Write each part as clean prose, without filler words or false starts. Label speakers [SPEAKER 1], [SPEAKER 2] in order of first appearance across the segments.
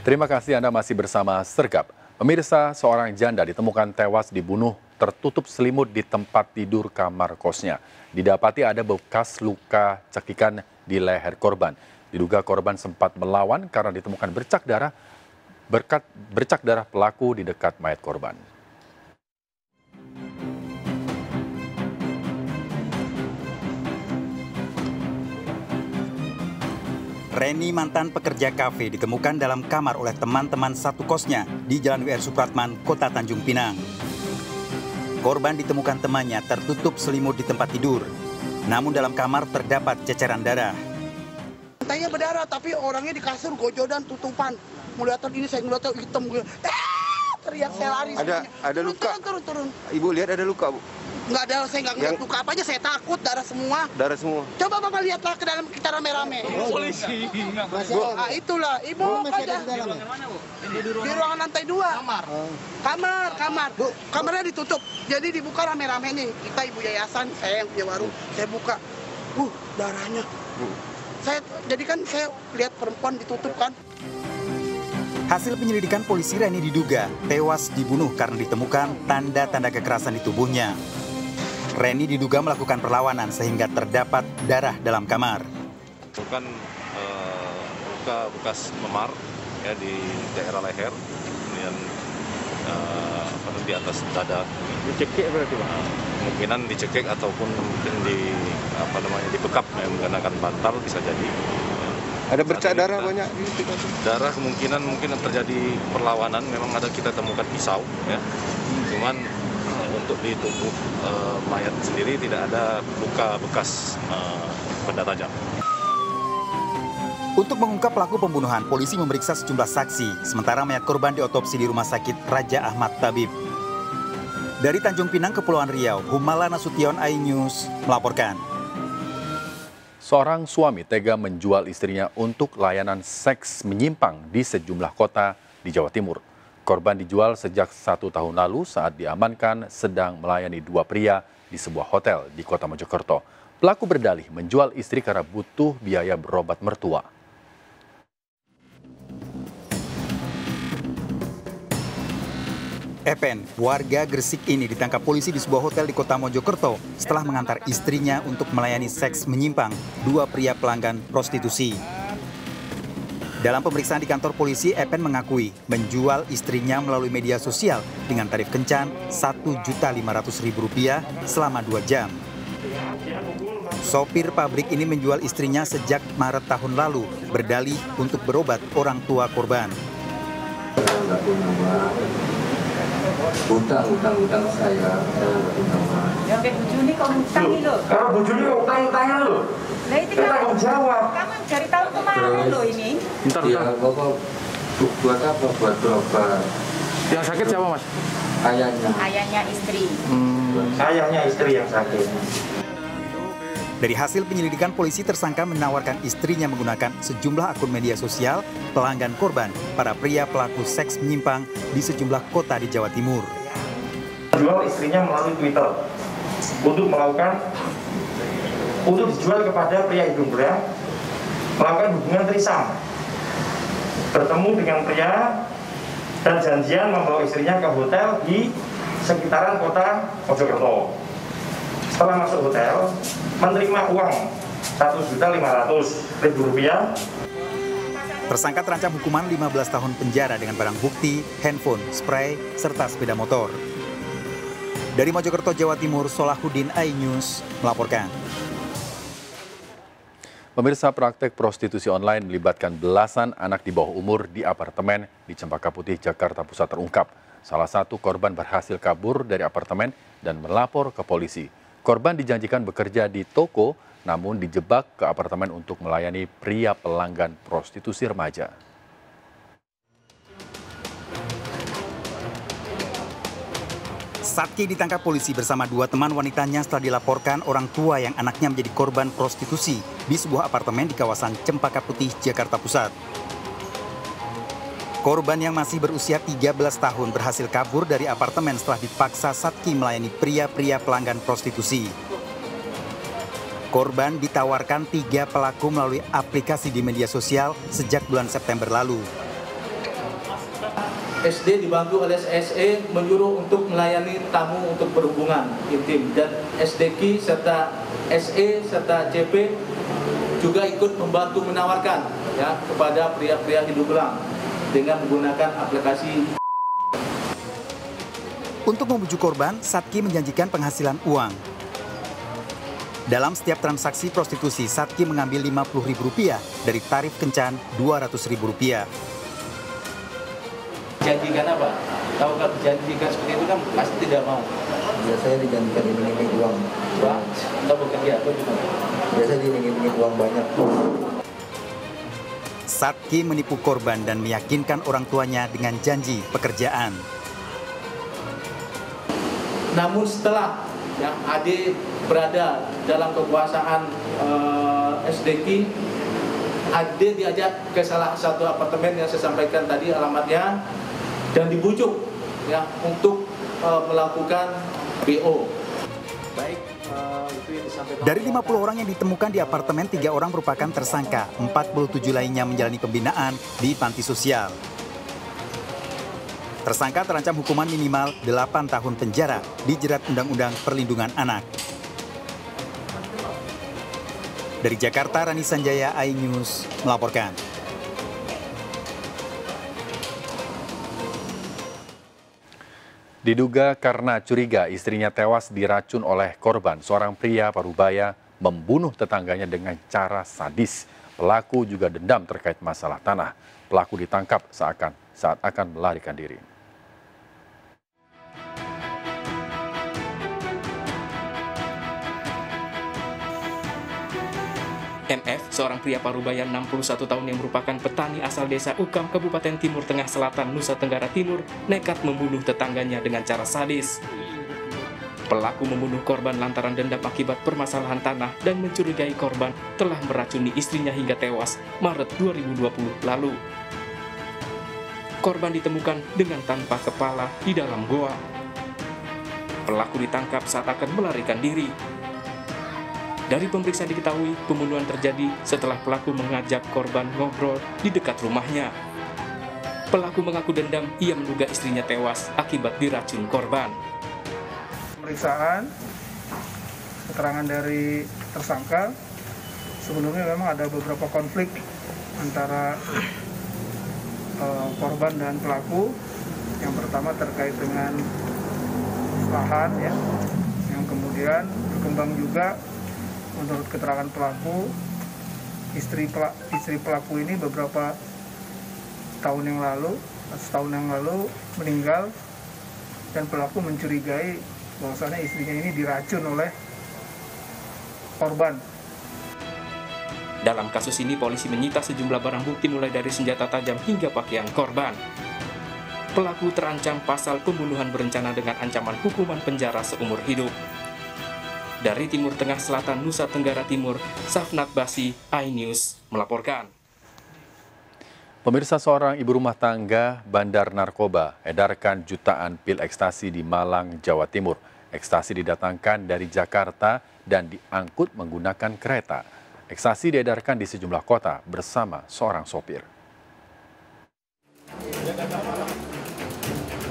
[SPEAKER 1] Terima kasih Anda masih bersama Sergap. Pemirsa, seorang janda ditemukan tewas dibunuh tertutup selimut di tempat tidur kamar kosnya. Didapati ada bekas luka cekikan di leher korban. Diduga korban sempat melawan karena ditemukan bercak darah pelaku di dekat mayat korban.
[SPEAKER 2] Reni, mantan pekerja kafe, ditemukan dalam kamar oleh teman-teman satu kosnya di Jalan W.R. Supratman, Kota Tanjung Pinang. Korban ditemukan temannya tertutup selimut di tempat tidur. Namun dalam kamar terdapat ceceran darah.
[SPEAKER 3] Lantainya berdarah, tapi orangnya di kasur gojodan tutupan. Melihat ini saya ngeliat hitam, teriak saya lari.
[SPEAKER 4] Ada luka?
[SPEAKER 3] Turun.
[SPEAKER 4] Ibu lihat ada luka, Bu?
[SPEAKER 3] Nggak ada, saya nggak ngeliat luka apa aja, saya takut, darah semua.
[SPEAKER 4] Darah semua?
[SPEAKER 3] Coba Bapak lihatlah ke dalam, kita rame-rame.
[SPEAKER 4] Polisi.
[SPEAKER 3] Nah itulah, Ibu aja. Di ruangan lantai 2. Kamar. Kamarnya ditutup, jadi dibuka rame-rame nih. Kita ibu yayasan, saya yang punya warung, saya buka. Darahnya. Jadi kan saya lihat perempuan ditutup kan.
[SPEAKER 2] Hasil penyelidikan polisi, Reni diduga tewas dibunuh karena ditemukan tanda-tanda kekerasan di tubuhnya. Reni diduga melakukan perlawanan sehingga terdapat darah dalam kamar.
[SPEAKER 5] Bukan luka bekas memar ya di daerah leher, kemudian di atas dada.
[SPEAKER 4] Dicekik berarti, Pak?
[SPEAKER 5] Kemungkinan dicekik ataupun mungkin dibekap menggunakan bantal bisa jadi.
[SPEAKER 4] Ada bercak darah banyak?
[SPEAKER 5] Darah kemungkinan terjadi perlawanan. Memang ada kita temukan pisau, ya. Cuman untuk di tubuh mayat sendiri tidak ada luka bekas benda tajam.
[SPEAKER 2] Untuk mengungkap pelaku pembunuhan, polisi memeriksa sejumlah saksi, sementara mayat korban diotopsi di Rumah Sakit Raja Ahmad Tabib. Dari Tanjung Pinang, Kepulauan Riau, Humala Nasution, iNews melaporkan.
[SPEAKER 1] Seorang suami tega menjual istrinya untuk layanan seks menyimpang di sejumlah kota di Jawa Timur. Korban dijual sejak 1 tahun lalu saat diamankan sedang melayani 2 pria di sebuah hotel di Kota Mojokerto. Pelaku berdalih menjual istri karena butuh biaya berobat mertua.
[SPEAKER 2] Epen, warga Gresik ini ditangkap polisi di sebuah hotel di Kota Mojokerto setelah mengantar istrinya untuk melayani seks menyimpang 2 pria pelanggan prostitusi. Dalam pemeriksaan di kantor polisi, Epen mengakui menjual istrinya melalui media sosial dengan tarif kencan Rp1.500.000 selama 2 jam. Sopir pabrik ini menjual istrinya sejak Maret tahun lalu, berdalih untuk berobat orang tua korban.
[SPEAKER 6] Utang saya
[SPEAKER 7] ya kayak bujuni kok utang nih lo.
[SPEAKER 6] Kalau bujuni kok utang-utangan lo?
[SPEAKER 7] Lah itu kan
[SPEAKER 6] tanggung jawab.
[SPEAKER 7] Kamu dari tahun kemarin lo ini.
[SPEAKER 6] Bentar. Bapak buat apa? Buat berobat.
[SPEAKER 4] Yang sakit siapa, Mas?
[SPEAKER 7] Ayahnya istri.
[SPEAKER 6] Ayahnya istri yang sakit.
[SPEAKER 2] Dari hasil penyelidikan, polisi tersangka menawarkan istrinya menggunakan sejumlah akun media sosial pelanggan korban para pria pelaku seks menyimpang di sejumlah kota di Jawa Timur.
[SPEAKER 6] Jual istrinya melalui Twitter untuk dijual kepada pria hidung belang, melakukan hubungan trisam, bertemu dengan pria dan janjian membawa istrinya ke hotel di sekitaran Kota Mojokerto. Setelah masuk hotel, menerima uang Rp1.500.000.
[SPEAKER 2] Tersangka terancam hukuman 15 tahun penjara dengan barang bukti, handphone, spray, serta sepeda motor. Dari Mojokerto, Jawa Timur, Solahuddin, iNews melaporkan.
[SPEAKER 1] Pemirsa, praktek prostitusi online melibatkan belasan anak di bawah umur di apartemen di Cempaka Putih, Jakarta Pusat terungkap. Salah satu korban berhasil kabur dari apartemen dan melapor ke polisi. Korban dijanjikan bekerja di toko, namun dijebak ke apartemen untuk melayani pria pelanggan prostitusi remaja.
[SPEAKER 2] Satki ditangkap polisi bersama 2 teman wanitanya setelah dilaporkan orang tua yang anaknya menjadi korban prostitusi di sebuah apartemen di kawasan Cempaka Putih, Jakarta Pusat. Korban yang masih berusia 13 tahun berhasil kabur dari apartemen setelah dipaksa Satki melayani pria-pria pelanggan prostitusi. Korban ditawarkan 3 pelaku melalui aplikasi di media sosial sejak bulan September lalu.
[SPEAKER 8] SD dibantu oleh SE menyuruh untuk melayani tamu untuk berhubungan intim, dan SDQ serta SE serta CP juga ikut membantu menawarkan ya kepada pria-pria Hidunggelang dengan menggunakan aplikasi.
[SPEAKER 2] Untuk membujuk korban, Satki menjanjikan penghasilan uang. Dalam setiap transaksi prostitusi, Satki mengambil Rp50.000 dari tarif kencan Rp200.000.
[SPEAKER 8] Janjikan apa? Tahu kalau dijanjikan seperti itu kan pasti tidak mau.
[SPEAKER 9] Biasanya dijanjikan iming-iming uang.
[SPEAKER 8] Uang? Atau bekerja atau gimana?
[SPEAKER 9] Biasanya diiming-iming uang banyak.
[SPEAKER 2] Satki menipu korban dan meyakinkan orang tuanya dengan janji pekerjaan.
[SPEAKER 8] Namun setelah yang Ade berada dalam kekuasaan SDQ, Ade diajak ke salah satu apartemen yang saya sampaikan tadi alamatnya, dan dibujuk ya untuk melakukan BO. Baik, itu yang disampaikan.
[SPEAKER 2] Dari 50 orang yang ditemukan di apartemen, 3 orang merupakan tersangka, 47 lainnya menjalani pembinaan di panti sosial. Tersangka terancam hukuman minimal 8 tahun penjara dijerat Undang-Undang Perlindungan Anak. Dari Jakarta, Rani Sanjaya, iNews melaporkan.
[SPEAKER 1] Diduga karena curiga istrinya tewas diracun oleh korban, seorang pria Parubaya membunuh tetangganya dengan cara sadis. Pelaku juga dendam terkait masalah tanah. Pelaku ditangkap saat akan melarikan diri.
[SPEAKER 10] MF, seorang pria Parubaya 61 tahun yang merupakan petani asal desa Ukam, Kabupaten Timur Tengah Selatan, Nusa Tenggara Timur, nekat membunuh tetangganya dengan cara sadis. Pelaku membunuh korban lantaran dendam akibat permasalahan tanah dan mencurigai korban telah meracuni istrinya hingga tewas Maret 2020 lalu. Korban ditemukan dengan tanpa kepala di dalam goa. Pelaku ditangkap saat akan melarikan diri. Dari pemeriksaan diketahui pembunuhan terjadi setelah pelaku mengajak korban ngobrol di dekat rumahnya. Pelaku mengaku dendam, ia menduga istrinya tewas akibat diracun korban.
[SPEAKER 11] Pemeriksaan, keterangan dari tersangka, sebelumnya memang ada beberapa konflik antara korban dan pelaku. Yang pertama terkait dengan lahan, ya, yang kemudian berkembang juga. Menurut keterangan pelaku, istri pelaku ini beberapa setahun yang lalu meninggal, dan pelaku mencurigai bahwasannya istrinya ini diracun oleh korban.
[SPEAKER 10] Dalam kasus ini, polisi menyita sejumlah barang bukti mulai dari senjata tajam hingga pakaian korban. Pelaku terancam pasal pembunuhan berencana dengan ancaman hukuman penjara seumur hidup. Dari Timur Tengah Selatan, Nusa Tenggara Timur, Safnat Basi, iNews melaporkan.
[SPEAKER 1] Pemirsa, seorang ibu rumah tangga bandar narkoba edarkan jutaan pil ekstasi di Malang, Jawa Timur. Ekstasi didatangkan dari Jakarta dan diangkut menggunakan kereta. Ekstasi diedarkan di sejumlah kota bersama seorang sopir.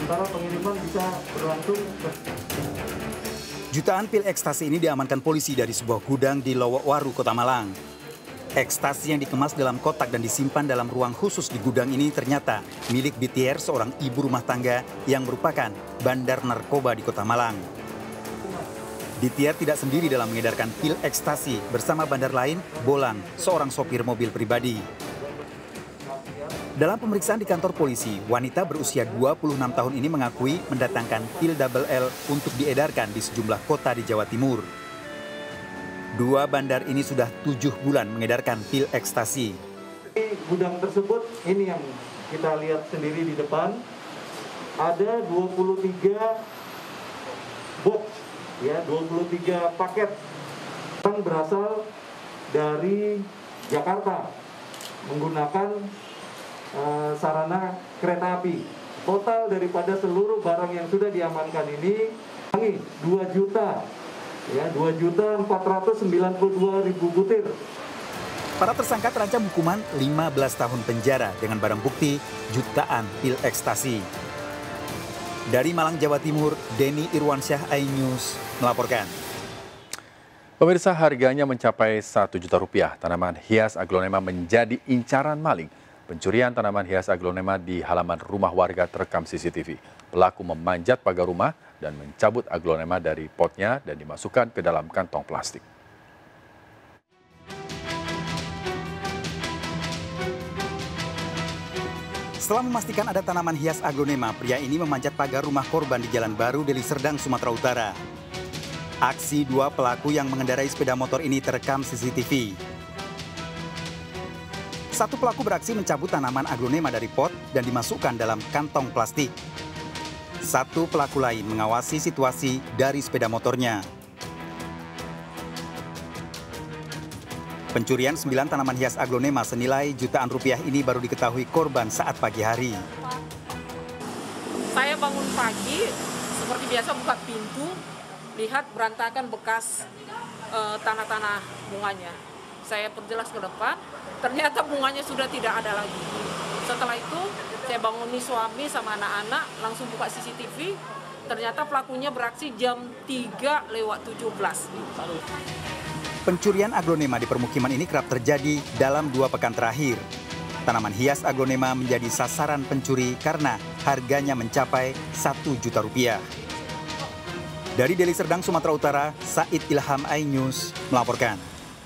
[SPEAKER 8] Antara pengiriman bisa berlangsung.
[SPEAKER 2] Jutaan pil ekstasi ini diamankan polisi dari sebuah gudang di Lowokwaru, Kota Malang. Ekstasi yang dikemas dalam kotak dan disimpan dalam ruang khusus di gudang ini ternyata milik BTR, seorang ibu rumah tangga yang merupakan bandar narkoba di Kota Malang. BTR tidak sendiri dalam mengedarkan pil ekstasi, bersama bandar lain, Bolang, seorang sopir mobil pribadi. Dalam pemeriksaan di kantor polisi, wanita berusia 26 tahun ini mengakui mendatangkan pil double L untuk diedarkan di sejumlah kota di Jawa Timur. Dua bandar ini sudah 7 bulan mengedarkan pil ekstasi.
[SPEAKER 8] Gudang tersebut, ini yang kita lihat sendiri di depan, ada 23 box, ya, 23 paket yang berasal dari Jakarta menggunakan sarana kereta api. Total daripada seluruh barang yang sudah diamankan ini 2 juta, ya, 2.492.000 butir.
[SPEAKER 2] Para tersangka terancam hukuman 15 tahun penjara dengan barang bukti jutaan pil ekstasi. Dari Malang, Jawa Timur, Denny Irwansyah, iNews melaporkan.
[SPEAKER 1] Pemirsa, harganya mencapai Rp1.000.000. Tanaman hias aglonema menjadi incaran maling. Pencurian tanaman hias aglonema di halaman rumah warga terekam CCTV. Pelaku memanjat pagar rumah dan mencabut aglonema dari potnya dan dimasukkan ke dalam kantong plastik.
[SPEAKER 2] Setelah memastikan ada tanaman hias aglonema, pria ini memanjat pagar rumah korban di Jalan Baru, Deli Serdang, Sumatera Utara. Aksi dua pelaku yang mengendarai sepeda motor ini terekam CCTV. Satu pelaku beraksi mencabut tanaman aglonema dari pot dan dimasukkan dalam kantong plastik. Satu pelaku lain mengawasi situasi dari sepeda motornya. Pencurian 9 tanaman hias aglonema senilai jutaan rupiah ini baru diketahui korban saat pagi hari.
[SPEAKER 12] Saya bangun pagi, seperti biasa buka pintu, lihat berantakan bekas tanah-tanah bunganya. Saya perjelas ke depan, ternyata bunganya sudah tidak ada lagi. Setelah itu, saya banguni suami sama anak-anak, langsung buka CCTV, ternyata pelakunya beraksi jam 3:17.
[SPEAKER 2] Pencurian aglonema di permukiman ini kerap terjadi dalam 2 pekan terakhir. Tanaman hias aglonema menjadi sasaran pencuri karena harganya mencapai Rp1.000.000. Dari Deli Serdang, Sumatera Utara, Said Ilham, iNews melaporkan.